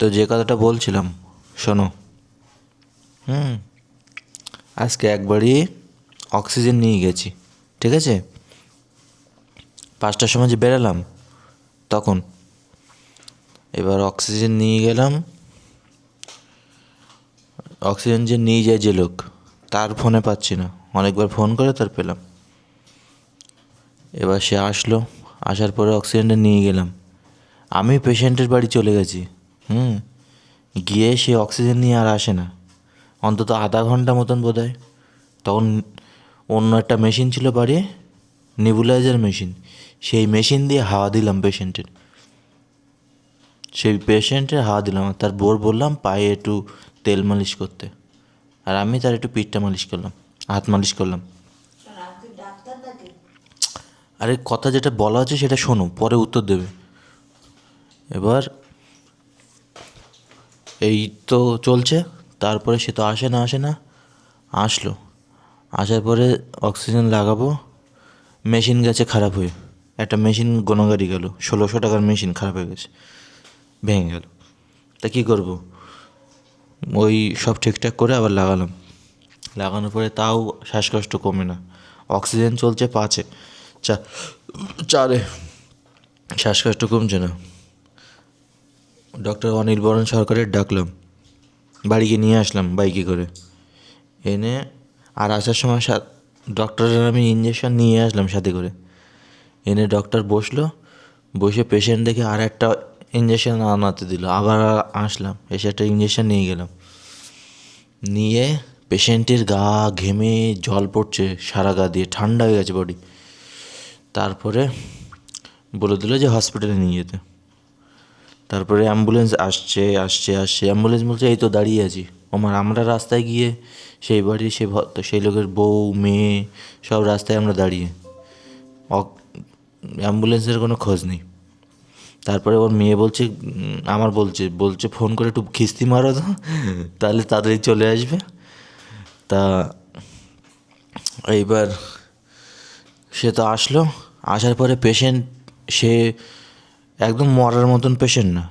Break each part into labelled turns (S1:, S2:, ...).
S1: তো যে কথাটা বলছিলাম, শোনো। হুম আজকে একবারই অক্সিজেন নিয়ে গেছি, ঠিক আছে? 5টার সময় যে বেরালাম তখন, এবার অক্সিজেন নিয়ে গেলাম। অক্সিজেন যে নিয়ে যায় যে লোক, তার ফোনে পাচ্ছি না, অনেকবার ফোন করে তার পেলাম। এবার সে আসলো, আসার পরে অক্সিজেনটা নিয়ে গেলাম। আমি পেশেন্টের বাড়ি চলে গেছি। হুম গিয়ে সে অক্সিজেন নিয়ে আর আসে না, অন্তত আধা ঘন্টা মতন বোধ হয়। তখন অন্য একটা মেশিন ছিল বাড়ি, নেবুলাইজার মেশিন। সেই মেশিন দিয়ে হাওয়া দিলাম পেশেন্টের, হাওয়া দিলাম। আর তার বোর বললাম পায়ে একটু তেল মালিশ করতে, আর আমি তার একটু পিঠটা মালিশ করলাম, হাত মালিশ করলাম। আরে কথা যেটা বলা হচ্ছে সেটা শোনো, পরে উত্তর দেবে। এবার এই তো চলছে। তারপরে সে তো আসে না। আসলো, আসার পরে অক্সিজেন লাগাবো, মেশিন গেছে খারাপ হয়ে। একটা মেশিন গোনাগাড়ি গেল, 1600 টাকার মেশিন খারাপ হয়ে গেছে, ভেঙে গেল। তা কী করবো? ওই সব ঠিকঠাক করে আবার লাগালাম। লাগানোর পরে তাও শ্বাসকষ্ট কমে না। অক্সিজেন চলছে 5-এ, 4-এ, শ্বাসকষ্ট কমছে না। ডক্টর অনির্বাণ সরকারের ডাকলাম, বাড়িকে নিয়ে আসলাম বাইকে করে এনে। আর আসার সময় ডক্টরের আমি ইঞ্জেকশন নিয়ে আসলাম সাথে করে। এনে ডক্টর বসলো, বসে পেশেন্ট দেখে আর একটা ইঞ্জেকশন আনাতে দিল। আবার আসলাম, এসে একটা ইঞ্জেকশন নিয়ে গেলাম। নিয়ে পেশেন্টের গা ঘেমে জল পড়ছে সারা গা দিয়ে, ঠান্ডা হয়ে গেছে বডি। তারপরে বলে দিল যে হসপিটালে নিয়ে যেতে। তারপরে অ্যাম্বুলেন্স আসছে। অ্যাম্বুলেন্স বলছে এই তো দাঁড়িয়ে আছি। আমরা রাস্তায় গিয়ে সেই বাড়ি সেই লোকের বউ মেয়ে সব রাস্তায় আমরা দাঁড়িয়ে, অ্যাম্বুলেন্সের কোনো খোঁজ নেই। তারপরে ওর মেয়ে বলছে, আমার বলছে ফোন করে একটু খিস্তি মারো তো, তাহলে তাড়াতাড়ি চলে আসবে। তা এইবার সে তো আসলো। আসার পরে পেশেন্ট, সে একদম মরার মতন পেশেন্ট না,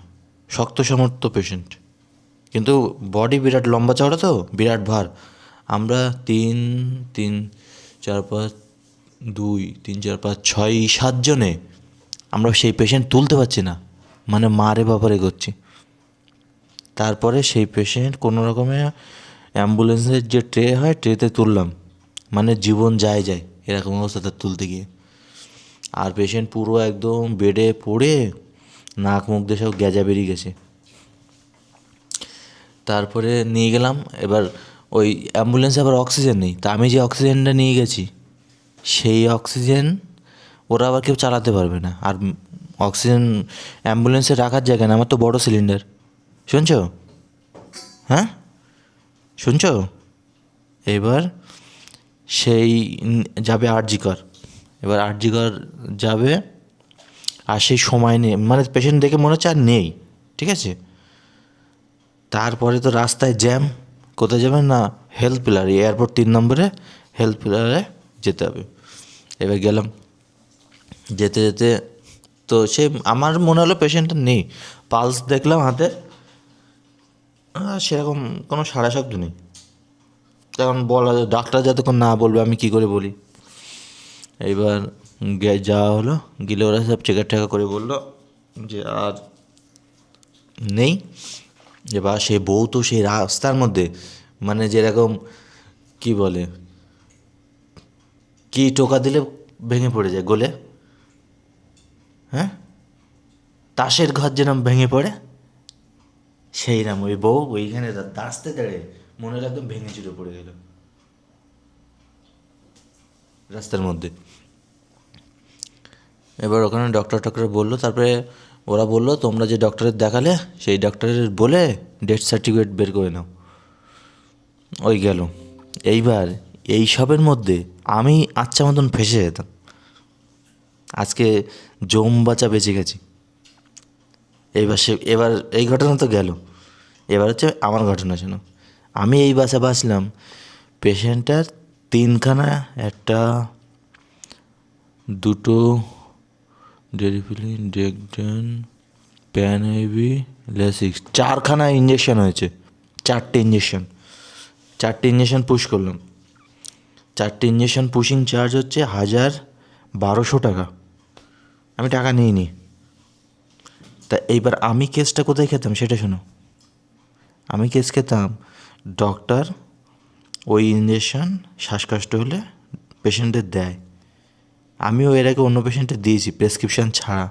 S1: শক্ত সমর্থ পেশেন্ট, কিন্তু বডি বিরাট লম্বা চওড়া, তো বিরাট ভার। আমরা 3 4 5 2 3 4 5 6 7 জনে আমরা সেই পেশেন্ট তুলতে পারছি না, মানে মারে বাবারে করছি। তারপরে সেই পেশেন্ট কোনো রকমে অ্যাম্বুলেন্সের যে ট্রে হয় ট্রেতে তুললাম, মানে জীবন যায় এরকম অবস্থাতে তুলতে গিয়ে। আর পেশেন্ট পুরো একদম বেডে পড়ে নাক মুখ দিয়ে সব গ্যাজা বেরিয়ে গেছে। তারপরে নিয়ে গেলাম। এবার ওই অ্যাম্বুলেন্সে আবার অক্সিজেন নেই, তা আমি যে অক্সিজেনটা নিয়ে গেছি সেই অক্সিজেন ওরা আবার কেউ চালাতে পারবে না। আর অক্সিজেন অ্যাম্বুলেন্সে রাখার জায়গা না, আমার তো বড় সিলিন্ডার। শুনছো? হ্যাঁ শুনছো? এবার সেই যাবে আরজিকর। এবার আরজিকর যাবে, আর সেই সময় নেই, মানে পেশেন্ট দেখে মনে হচ্ছে আর নেই, ঠিক আছে? তারপরে তো রাস্তায় জ্যাম, কোথায় যাবেন না, হেলথ পিলার, এয়ারপোর্ট 3 নম্বরে হেলথ পিলারে যেতে হবে। এবার গেলাম, যেতে যেতে তো সে আমার মনে হলো পেশেন্টটা নেই। পালস দেখলাম হাতে, সেরকম কোনো সাড়া শব্দ নেই। তখন বলা, ডাক্তার যতক্ষণ না বলবে আমি কি করে বলি। এইবার যাওয়া হলো, গেলে ওরা সব চেকার টেকা করে বললো যে আর নেই। এবার সেই বউ তো সেই রাস্তার মধ্যে, মানে যেরকম কি বলে, কি টোকা দিলে ভেঙে পড়ে যায় গলে, হ্যাঁ, তাসের ঘর যেরকম ভেঙে পড়ে, সেইরকম ওই বউ ওইখানে দাঁড়াতে দাঁড়িয়ে মনে হলো একদম ভেঙে চুরে পড়ে গেল রাস্তার মধ্যে। এবার ওখানে ডক্টর বললো, তারপরে ওরা বললো তোমরা যে ডক্টরের দেখালে সেই ডক্টরের বলে ডেথ সার্টিফিকেট বের করে নাও। ওই গেল। এইবার এই সবের মধ্যে আমি আচ্ছা মতন ফেঁসে যেতাম। আজকে জম বাঁচা বেঁচে গেছি। এবার এই ঘটনা তো গেল, এবার হচ্ছে আমার ঘটনা শোনো। আমি এই বাসে বাঁচলাম, পেশেন্টটার 3খানা, একটা, দুটো ডেরিফিলিন ডেকডেন প্যানাইভিলেসিক্স 4খানা ইঞ্জেকশন হয়েছে, 4টে ইঞ্জেকশন পুশ করলাম। 4টে ইঞ্জেকশন পুশিং চার্জ হচ্ছে 1200 টাকা। আমি টাকা নিইনি। তা এইবার আমি কেসটা কোথায় খেতাম সেটা শোনো। আমি কেস খেতাম ডক্টর ওই ইঞ্জেকশন শ্বাসকষ্ট হলে পেশেন্টের দেয়। আমিও এর আগে অন্য পেশেন্টে দিয়েছি প্রেসক্রিপশান ছাড়া,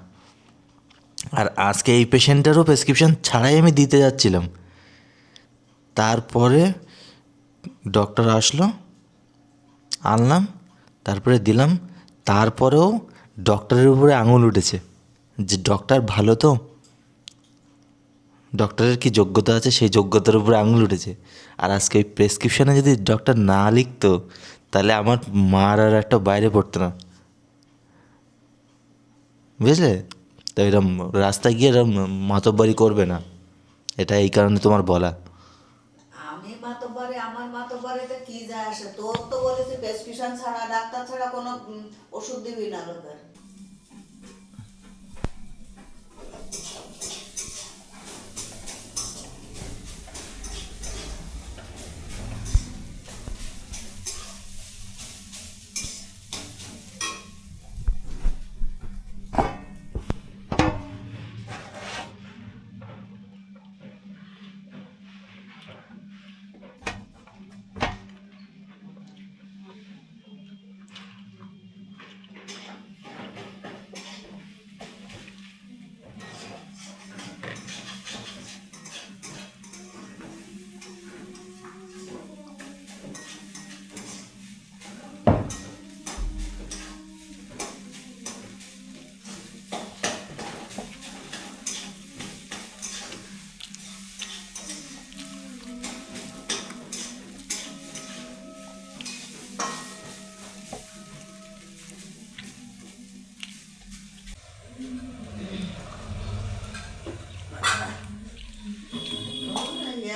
S1: আর আজকে এই পেশেন্টেরও প্রেসক্রিপশান ছাড়াই আমি দিতে যাচ্ছিলাম। তারপরে ডক্টর আসলো, আনলাম, তারপরে দিলাম। তারপরেও ডক্টরের উপরে আঙুল উঠেছে যে ডক্টর ভালো তো, ডক্টরের কি যোগ্যতা আছে সেই যোগ্যতার উপরে আঙুল উঠেছে। আর আজকে ওই প্রেসক্রিপশানে যদি ডক্টর না লিখতো তাহলে আমার মার আর একটা বাইরে পড়তো না, বুঝলে? তো এরম রাস্তায় গিয়ে এরম মাতব্বরি করবে না, এটা এই কারণে তোমার বলা।
S2: আমি মাতব্বরি, আমার মাতব্বরিতে কি যায় আসে? তোর তো বলেছি প্রেসক্রিপশন ছাড়া, ডাক্তার ছাড়া কোনো ওষুধ দিবি না লোকের।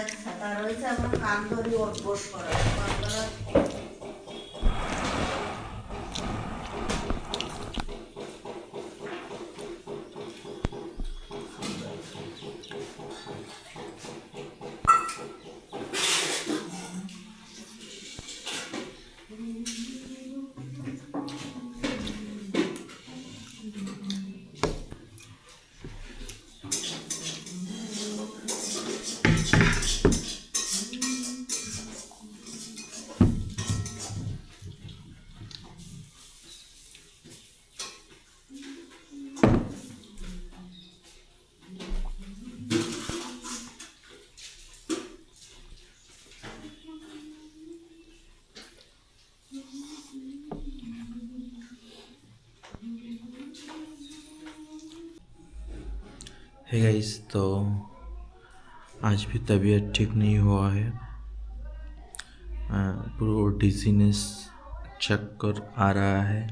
S2: এক ছাতা রয়েছে আমার কান ধরি ওঠবোস করা।
S1: है गाइस, तो आज भी तबीयत ठीक नहीं हुआ है। पूरा डिजीनेस, चक्कर आ रहा है।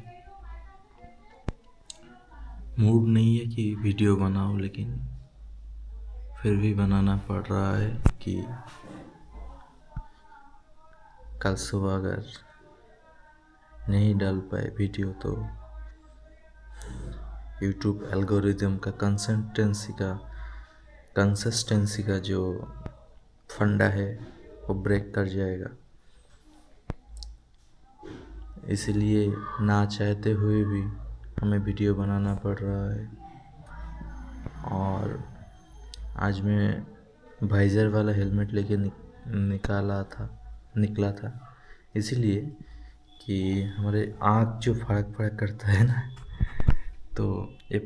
S1: मूड नहीं है कि वीडियो बनाऊं, लेकिन फिर भी बनाना पड़ रहा है कि कल सुबह अगर नहीं डाल पाए वीडियो तो यूट्यूब एल्गोरिदम का कंसिस्टेंसी का जो फंडा है वो ब्रेक कर जाएगा। इसलिए ना चाहते हुए भी हमें वीडियो बनाना पड़ रहा है। और आज मैं वाइज़र वाला हेलमेट लेके निकला था इसीलिए कि हमारे आँख जो फड़क करता है ना, तो ये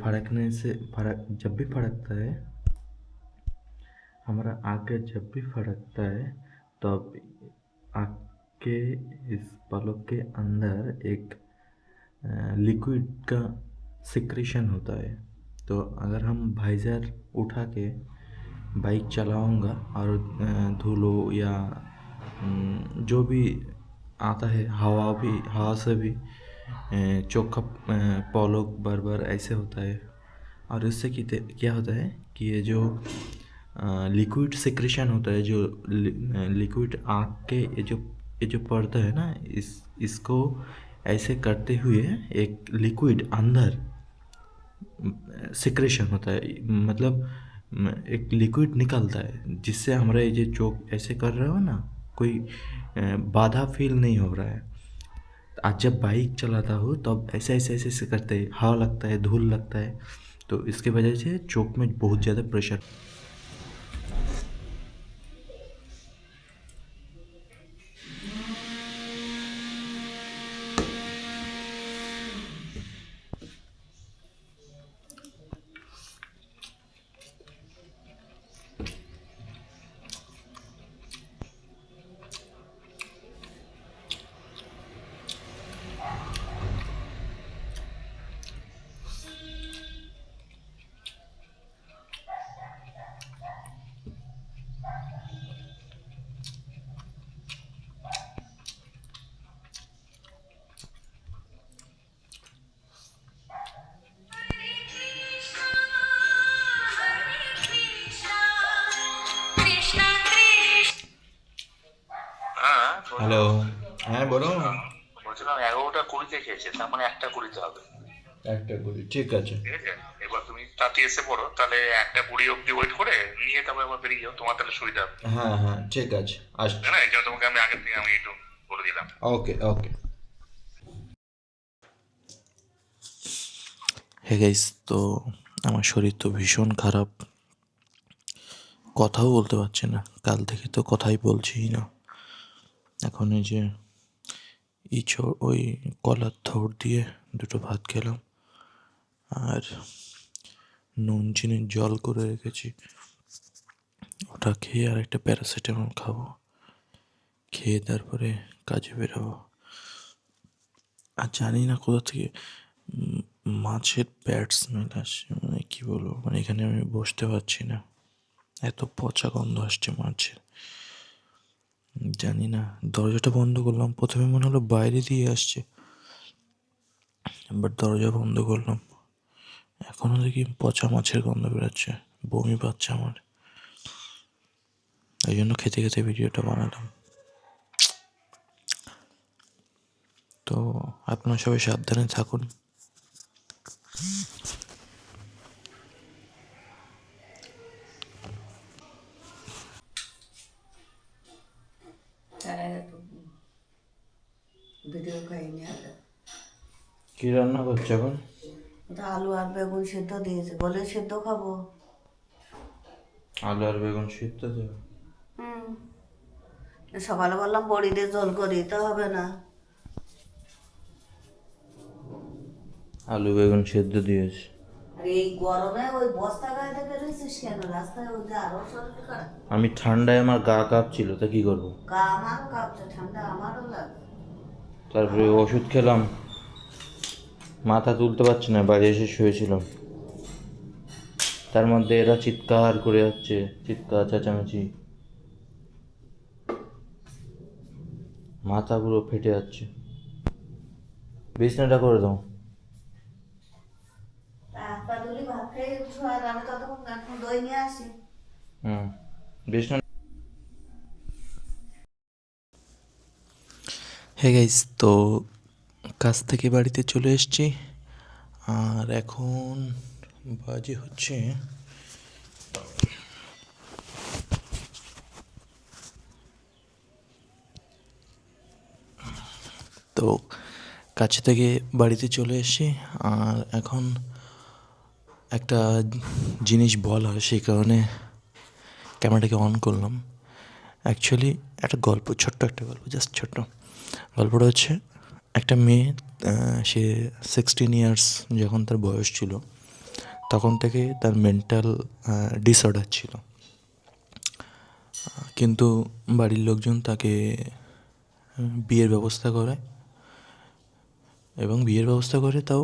S1: जब भी फड़कता है, हमारा आँख जब भी फड़कता है तब आँख के इस पलक के अंदर एक लिक्विड का सिक्रेशन होता है। तो अगर हम वाइज़र उठा के बाइक चलाऊंगा और धूलो या जो भी आता है, हवा से भी चोखा पलक बार ऐसे होता है। और इससे क्या होता है कि ये जो लिक्विड सिक्रेशन होता है, जो लिक्विड आँख के ये जो पर्दा है ना, इसको ऐसे करते हुए एक लिक्विड अंदर सिक्रेशन होता है, मतलब एक लिक्विड निकलता है जिससे हमारा ये जो चोक ऐसे कर रहे हो ना, कोई बाधा फील नहीं हो रहा है। आज जब बाइक चलाता हो तब ऐसे ऐसे ऐसे ऐसे करते हैं, हवा लगता है, धूल लगता है, तो इसके वजह से चोक में बहुत ज़्यादा प्रेशर।
S3: হ্যাঁ
S1: হ্যালো, হ্যাঁ বলো।
S3: বলছিলাম 11টা 20 খেয়েছে, তার মানে 1টা 20 হবে।
S1: একটা করি, ঠিক আছে।
S3: ঠিক আছে, এবার তুমি তাড়াতাড়ি এসে পড়ো, তাহলে 1টা 20 অব্দি ওয়েট করে নিয়ে তারপরে আবার বেরিয়ে যাও, তোমার তাহলে সুবিধা হবে।
S1: হ্যাঁ হ্যাঁ, ঠিক আছে, আসছি।
S3: তাই না, এই জন্য তোমাকে আমি আগের থেকে আমি একটু বলে দিলাম।
S1: ওকে ওকে। হে গাইস, তো আমার শরীর তো ভীষণ খারাপ, কথাও বলতে পারছি না, কাল থেকে তো কথাই বলছিই না। এখন এই যে ওই কলার থোড় দিয়ে দুটো ভাত খেলাম, আর নুন চিনির জল করে রেখেছি, ওটা খেয়ে আর একটা প্যারাসিটামল খাবো, খেয়ে তারপরে কাজে বেরোবো। আর জানি না কোথা থেকে মাছের ব্যাড স্মেল আসছে, মানে কী বলবো, মানে এখানে আমি বসতে পারছি না, এত পচা গন্ধ আসছে মাছের। জানি না, দরজাটা বন্ধ করলাম, প্রথমে মনে হলো বাইরে দিয়ে আসছে, বাট দরজা বন্ধ করলাম, এখনও দেখি পচা মাছের গন্ধ বেরোচ্ছে, বমি পাচ্ছে আমার, এই জন্য খেতে খেতে ভিডিওটা বানালাম। তো আপনারা সবাই সাবধানে থাকুন।
S2: ভিডিও খাইনি আর
S1: কি রান্না করছে এখন?
S2: ওটা আলু আর বেগুন সেদ্ধ দিয়েছে, বলে সেদ্ধ খাবো।
S1: আলু আর বেগুন সিদ্ধ দেবে?
S2: হুম, সকালে বললাম বড়ি দিয়ে ঝোল করি, তো হবে না।
S1: আলু বেগুন সেদ্ধ দিয়েছে।
S2: আর এই গরমে ওই বস্তা গায়ে বেরোইছিস কেন রাস্তায়? ওই যে আরো শরীর খারাপ।
S1: আমি ঠান্ডায় আমার গা কাঁপছিল, তা কি করবো?
S2: গা আমারও কাঁপছে, ঠান্ডা আমারও লাগে।
S1: তারপরে ওষুধ খেলাম, মাথা তুলতে পারছি না, বাড়ি এসে শুয়েছিলাম, তার মধ্যে এরা চিৎকার করে যাচ্ছে, চিৎকার চেঁচামেচি, মাথা পুরো ফেটে যাচ্ছে। বিছনাটা করে দাও।
S2: হাত পা ধুলি ভাত খেয়ে শোয়া, আমি ততক্ষণ এখন দই নিয়ে আসি।
S1: বিছনা। হে গাইস, তো কাজ থেকে বাড়িতে চলে এসেছি, আর এখন বাজে হচ্ছে তো কাছ থেকে বাড়িতে চলে এসেছি, আর এখন একটা জিনিস বলা, সেই কারণে ক্যামেরাটাকে অন করলাম। অ্যাকচুয়ালি একটা গল্প, ছোট্ট একটা গল্প, জাস্ট ছোট্ট গল্পটা হচ্ছে, একটা মেয়ে, সে 16 ইয়ার্স যখন তার বয়স ছিল, তখন থেকে তার মেন্টাল ডিসঅর্ডার ছিল, কিন্তু বাড়ির লোকজন তাকে বিয়ের ব্যবস্থা করে, এবং বিয়ের ব্যবস্থা করে তাও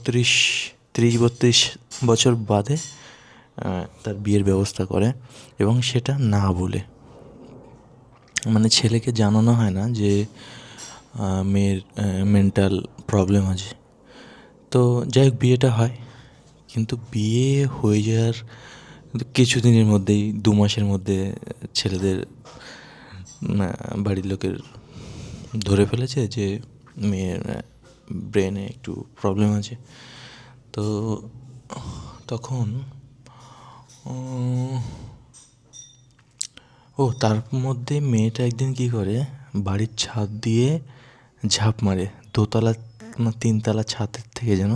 S1: 30-32 বছর বাদে তার বিয়ের ব্যবস্থা করে, এবং সেটা না বলে, মানে ছেলেকে জানানো হয় না যে মেয়ের মেন্টাল প্রবলেম আছে। তো যাই হোক, বিয়েটা হয়, কিন্তু বিয়ে হয়ে যাওয়ার কিছুদিনের মধ্যেই, 2 মাসের মধ্যে ছেলেদের বাড়ির লোকের ধরে ফেলেছে যে মেয়ের ব্রেনে একটু প্রবলেম আছে। তো তো তখন উম, তার মধ্যে মেয়েটা একদিন কী করে, বাড়ির ছাদ দিয়ে ঝাঁপ মারে, দোতলা না তিনতলা ছাদের থেকে যেন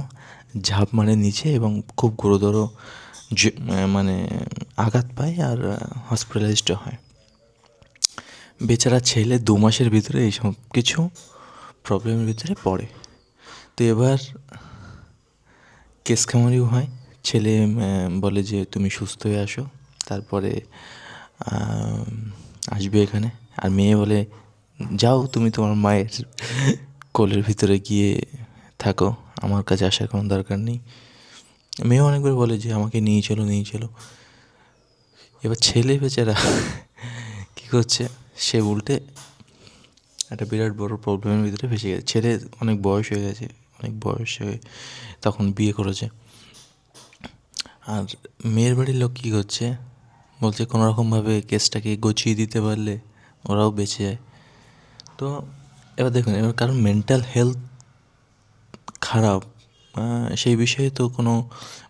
S1: ঝাঁপ মারে নিচে, এবং খুব গুরুতর মানে আঘাত পায় আর হসপিটালাইজড হয়। বেচারা ছেলে 2 মাসের ভিতরে এইসব কিছু প্রবলেমের ভিতরে পড়ে। তো এবার কেস খামারিও হয়। ছেলে বলে যে তুমি সুস্থ হয়ে আসো, তারপরে আসবে এখানে। আর মেয়ে বলে যাও তুমি তোমার মায়ের কোলের ভিতরে গিয়ে থাকো, আমার কাছে আসার কোনো দরকার নেই। মেয়ে অনেকবার বলে যে আমাকে নিয়ে চলো নিয়ে চলো। এবার ছেলে বেচারা কী করছে, সে উল্টে একটা বিরাট বড় প্রবলেমের ভিতরে ফেসে গেছে। ছেলে অনেক বয়স হয়ে গেছে, অনেক বয়স হয়ে তখন বিয়ে করেছে। আর মেয়ের বাড়ির লোক কী করছে, বলছে কোনো রকমভাবে কেসটাকে গছিয়ে দিতে পারলে ওরাও বেঁচে যায়। তো এবার দেখুন, এবার কারণ মেন্টাল হেলথ খারাপ সেই বিষয়ে তো কোনো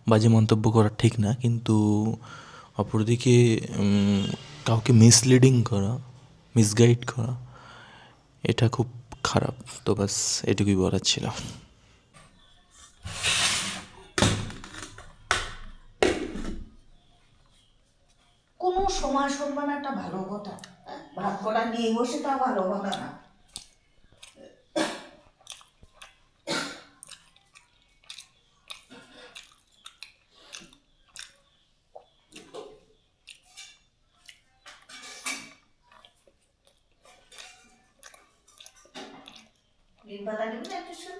S1: বাজে মন্তব্য করা ঠিক না, কিন্তু অপরদিকে কাউকে মিসলিডিং করা, মিসগাইড করা, এটা খুব খারাপ। তো ব্যাস এটুকুই বলার ছিল।
S2: কোনো সময় সম্মান একটা ভালো কথা, ভাত করা নিয়ে বসে তা ভালো কথা না। ডিম পাতা নিবি না একটু শুন,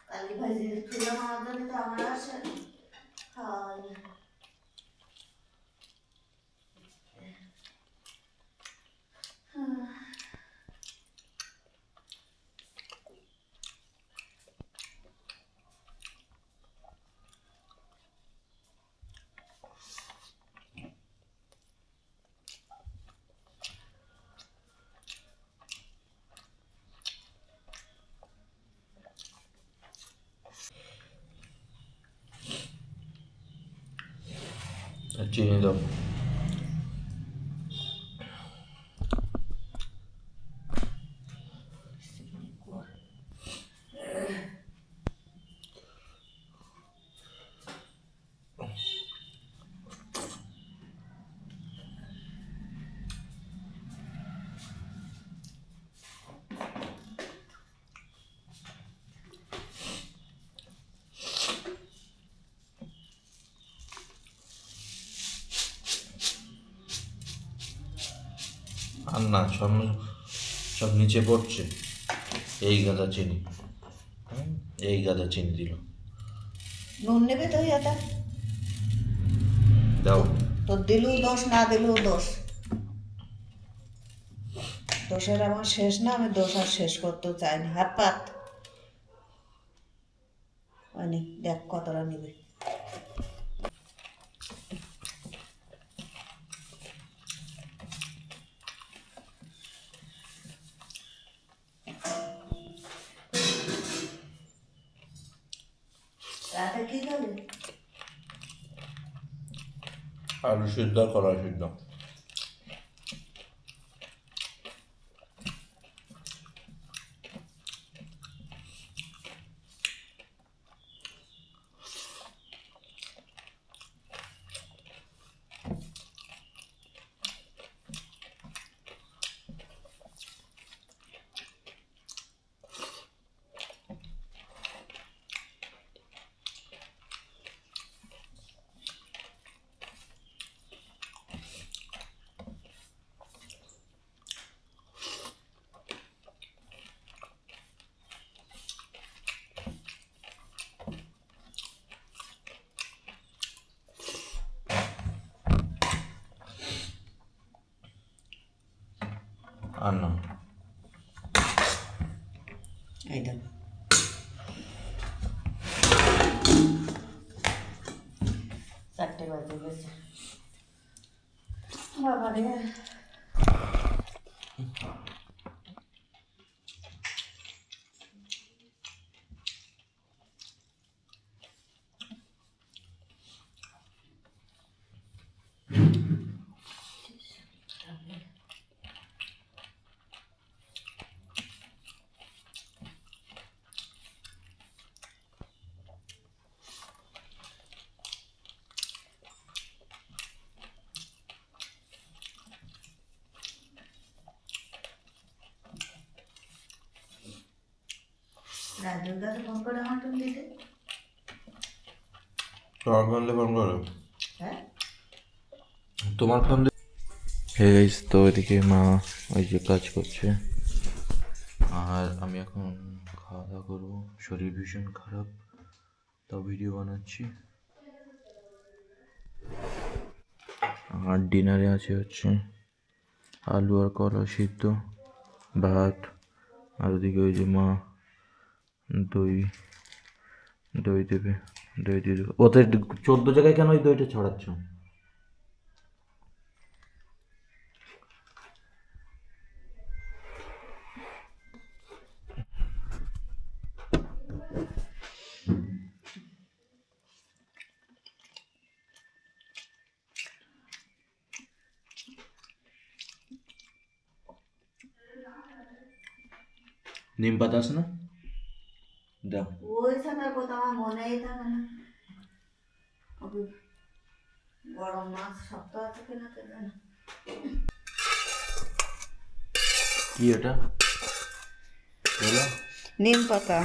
S2: কালকে ভাজি তুলে আমার জন্য তো আমার আসে খাওয়াই।
S1: চিনি দাও। আর না, সব সব নিচে পড়ছে। এই গাদা চিনি, এই গাদা চিনি দিল।
S2: নুন নেবে তো এটা
S1: দাও।
S2: তোর দিলেও দোষ, না দিলেও দোষ। দোষের আমার শেষ না, আমি দোষ আর শেষ করতেও চাইনি। হাত পাত অনেক, দেখ কতটা নিবে। রাতে কি খাবে?
S1: আলু সিদ্ধ, কলা সিদ্ধ। আর না,
S2: এই দেখ 4টে বাজে গেছে বাবা রে। রাজুর কাছে ফোন করে আমার তুমি দিতে।
S1: তোমার ফোন দিয়ে ফোন করো,
S2: হ্যাঁ,
S1: তোমার ফোন দিয়ে। হে গাইস, তো এদিকে মা ওই যে কাজ করছে, আর আমি এখন খাওয়া দাওয়া করবো। শরীর ভীষণ খারাপ, তাও ভিডিও বানাচ্ছি। আর ডিনারে আছে হচ্ছে আলু আর কলা সিদ্ধ, ভাত, আর ওদিকে ওই যে মা দই দই দেবে, দই দিয়ে দেবে। ওতে 14 জায়গায় কেন ওই দইটা ছড়াচ্ছ? নিম পাতা আছে না? দাও।
S2: ওই ছাড়ার কথা আমার মনেই থাকে না। ওকে বড় মাছ শক্ত আছে কিনা কে জানে।
S1: কি এটা বলো?
S2: নিম পাতা।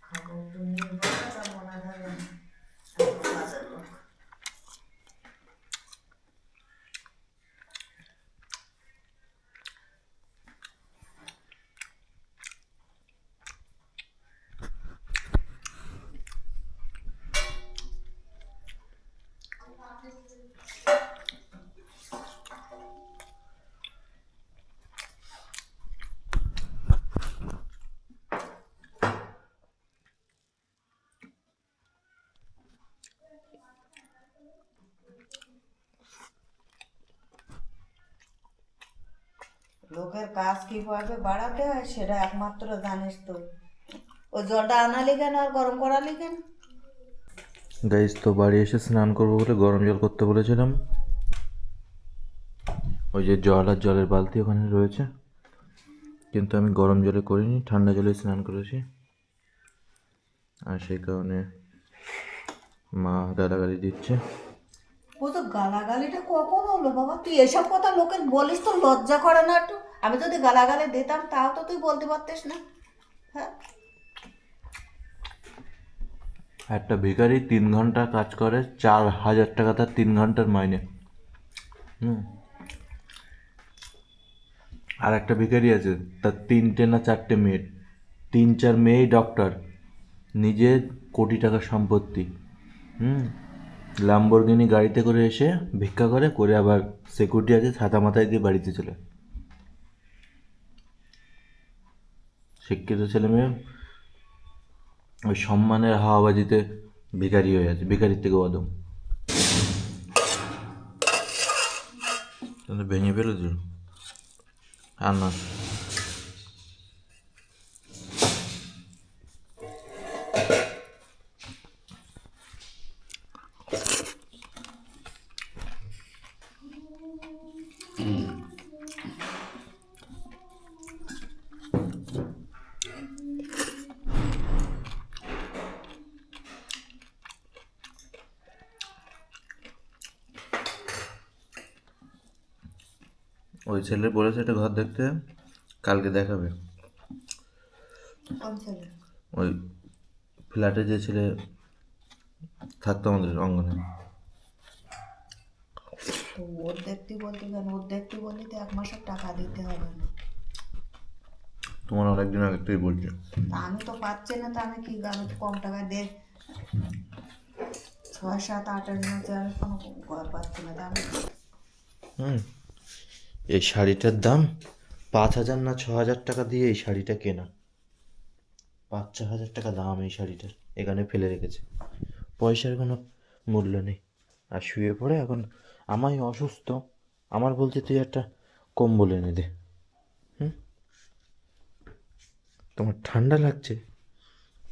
S2: খাবো তো নিম পাতাটা মনে থাকে না। এত কাজের লোক। লোকের কাজ কিভাবে বাড়াতে হয় সেটা একমাত্র জানিস তো। ও জলটা আনালি কেন আর গরম করালি কেন?
S1: গাইস, তো বাড়ি এসে স্নান করবো বলে গরম জল করতে বলেছিলাম। ওই যে জল আর জলের বালতি ওখানে রয়েছে, কিন্তু আমি গরম জলে করিনি, ঠান্ডা জলে স্নান করেছি। আর সেই কারণে মা গালাগালি দিচ্ছে।
S2: ও তো গালাগালিটা কখন হলো বাবা? তুই এসব কথা লোকের বলিস তো লজ্জা করে না একটু? আমি যদি গালাগালি দিতাম তাও তো তুই বলতে পারতিস না। হ্যাঁ,
S1: একটা ভিখারি 3 ঘন্টা কাজ করে, 4,000 টাকা তার 3 ঘন্টার মাইনে। হুম। আর একটা ভিখারি আছে, তার 3টে না 4টে মেয়ে, 3-4 মেয়েই ডক্টর, নিজের কোটি টাকার সম্পত্তি। হুম। ল্যাম্বরগিনি গাড়িতে করে এসে ভিক্ষা করে করে আবার সিকিউরিটি আছে ছাতা মাথায় দিয়ে বাড়িতে চলে। শিক্ষিত ছেলে মেয়ে ওই সম্মানের হাওয়াবাজিতে ভিখারি হয়ে আছে, ভিখারির থেকে অদম। তাহলে ভেঙে ফেলেছ আর না। ওই ছেলে বলেছে একটা ঘর দেখতে, কালকে দেখাবে।
S2: কোন ছেলে?
S1: ওই ফ্ল্যাটে যে ছেলে থাকতো আমাদের অঙ্গনে।
S2: তো ওর দেখতে বলতে কেন? ওর দেখতে বললে তো 1 মাসের টাকা দিতে হবে না।
S1: তোমার অনেকদিন আগে থেকে বলছে।
S2: তা আমি তো পাচ্ছি না, তো আমি কি আমি তো কম টাকায় দে 6, 7, 8-এর মধ্যে আমি কোনো ঘর পাচ্ছি না, তা আমি
S1: হুম। এই শাড়িটার দাম 5,000 না 6,000 টাকা দিয়ে এই শাড়িটা কেনা। 5-6 হাজার টাকা দাম এই শাড়িটার, এখানে ফেলে রেখেছে। পয়সার কোনো মূল্য নেই। আর শুয়ে পড়ে এখন আমায় অসুস্থ, আমার বলছে তুই একটা কম্বল এনে দে। হুম। তোমার ঠান্ডা লাগছে,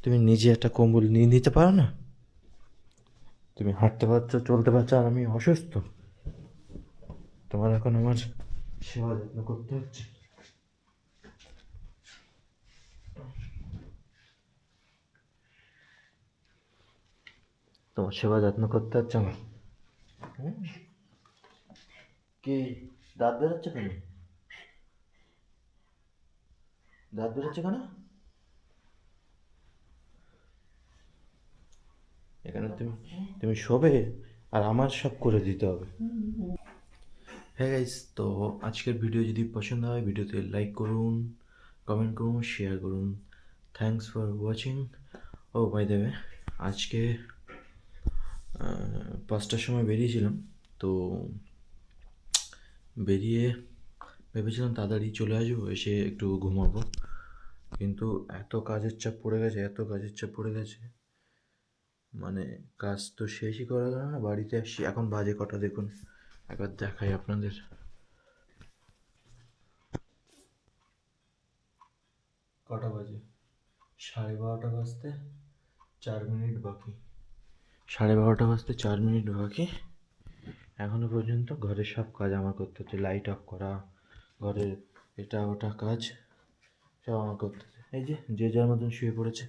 S1: তুমি নিজে একটা কম্বল নিয়ে নিতে পারো না? তুমি হাঁটতে পারছো, চলতে পারছো, আর আমি অসুস্থ। তোমার এখন আমার সেবা যত্ন করতে হচ্ছে। তোমার সেবা যত্ন করতে হচ্ছে আমার। হুম? কি দাঁত বেরোচ্ছে কেন? দাঁত বেরোচ্ছে কেন? এখানে তুমি তুমি শোবে আর আমার সব করে দিতে হবে। হ্যাঁ গাইস, তো আজকের ভিডিও যদি পছন্দ হয় ভিডিওতে লাইক করুন, কমেন্ট করুন, শেয়ার করুন। Thanks for watching. ও বাই দ্য ওয়ে, আজকে 5টার সময় বেরিয়েছিলাম, তো বেরিয়ে ভেবেছিলাম তাড়াতাড়ি চলে আসবো, এসে একটু ঘুমাবো, কিন্তু এত কাজের চাপ পড়ে গেছে, এত কাজের চাপ পড়ে গেছে, মানে কাজ তো শেষই করা গেল না। বাড়িতে আসছি, এখন বাজে কটা দেখুন, একবার দেখাই আপনাদের। কটা বাজে? 12:30 বাজতে 4 মিনিট বাকি। 12:30 বাজতে 4 মিনিট বাকি। এখনো পর্যন্ত ঘরের সব কাজ আমার করতে হচ্ছে, লাইট অফ করা, ঘরের এটা ওটা কাজ সব আমার করতে হচ্ছে। এই যে যে যার মতন শুয়ে পড়েছে।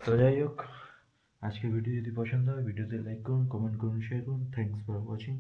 S1: তো যাই হোক, আজকের ভিডিও যদি পছন্দ হয় ভিডিওতে লাইক করুন, কমেন্ট করুন, শেয়ার করুন। Thanks for watching.